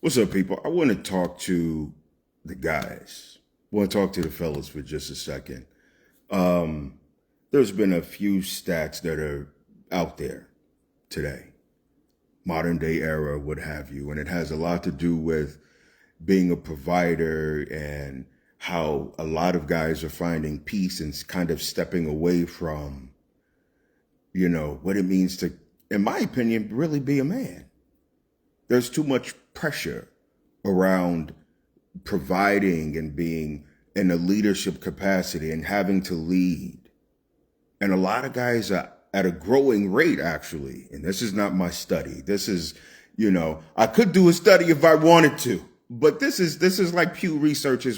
What's up, people? I want to talk to the guys. I want to talk to the fellas for just a second. Um, there's been a few stats that are out there today, modern day era, what have you, and it has a lot to do with being a provider and how a lot of guys are finding peace and kind of stepping away from, what it means to, in my opinion, really be a man. There's too much pressure around providing and being in a leadership capacity and having to lead. And a lot of guys are at a growing rate, actually. And this is not my study. This is, I could do a study if I wanted to, but this is like Pew Research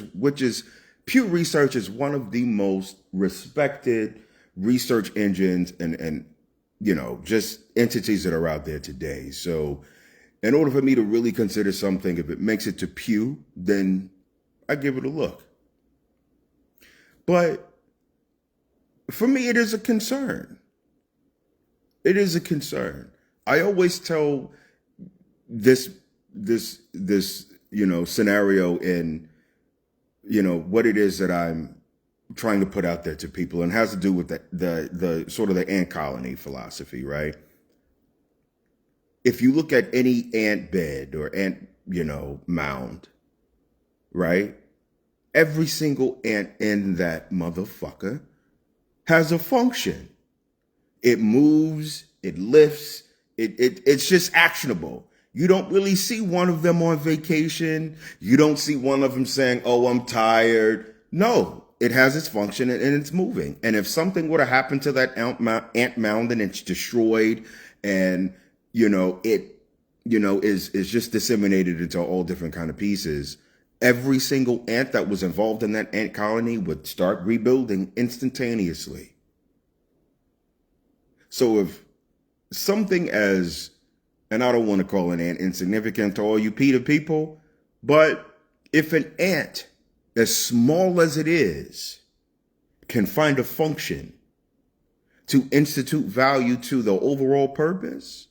Pew Research is one of the most respected research engines and just entities that are out there today. So in order for me to really consider something, if it makes it to Pew, then I give it a look. But for me, it is a concern. It is a concern. I always tell this scenario in, what it is that I'm trying to put out there to people, and it has to do with the sort of the ant colony philosophy, right? If you look at any ant bed or ant, mound, right? Every single ant in that motherfucker has a function. It moves, it lifts, it's just actionable. You don't really see one of them on vacation. You don't see one of them saying, "Oh, I'm tired." No, it has its function and it's moving. And if something were to happen to that ant mound and it's destroyed and it is just disseminated into all different kind of pieces, every single ant that was involved in that ant colony would start rebuilding instantaneously. So if something as, and I don't want to call an ant insignificant to all you PETA people, but if an ant, as small as it is, can find a function to institute value to the overall purpose,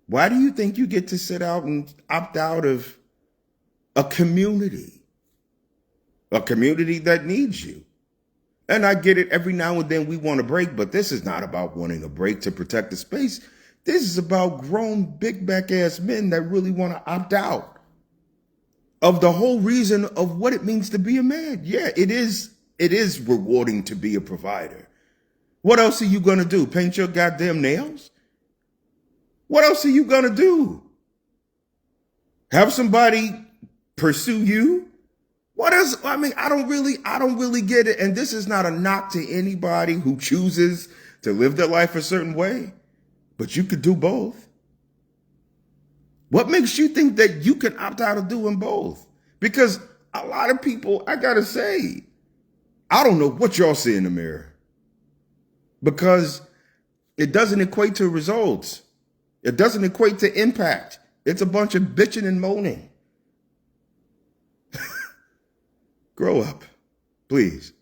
why do you think you get to sit out and opt out of a community that needs you? And I get it, every now and then we want a break, but this is not about wanting a break to protect the space. This is about grown, big back ass men that really want to opt out of the whole reason of what it means to be a man. Yeah, it is rewarding to be a provider. What else are you going to do? Paint your goddamn nails? What else are you going to do? Have somebody pursue you? What else? I mean, I don't really get it. And this is not a knock to anybody who chooses to live their life a certain way, but you could do both. What makes you think that you can opt out of doing both? Because a lot of people, I got to say, I don't know what y'all see in the mirror, because it doesn't equate to results. It doesn't equate to impact. It's a bunch of bitching and moaning. Grow up, please.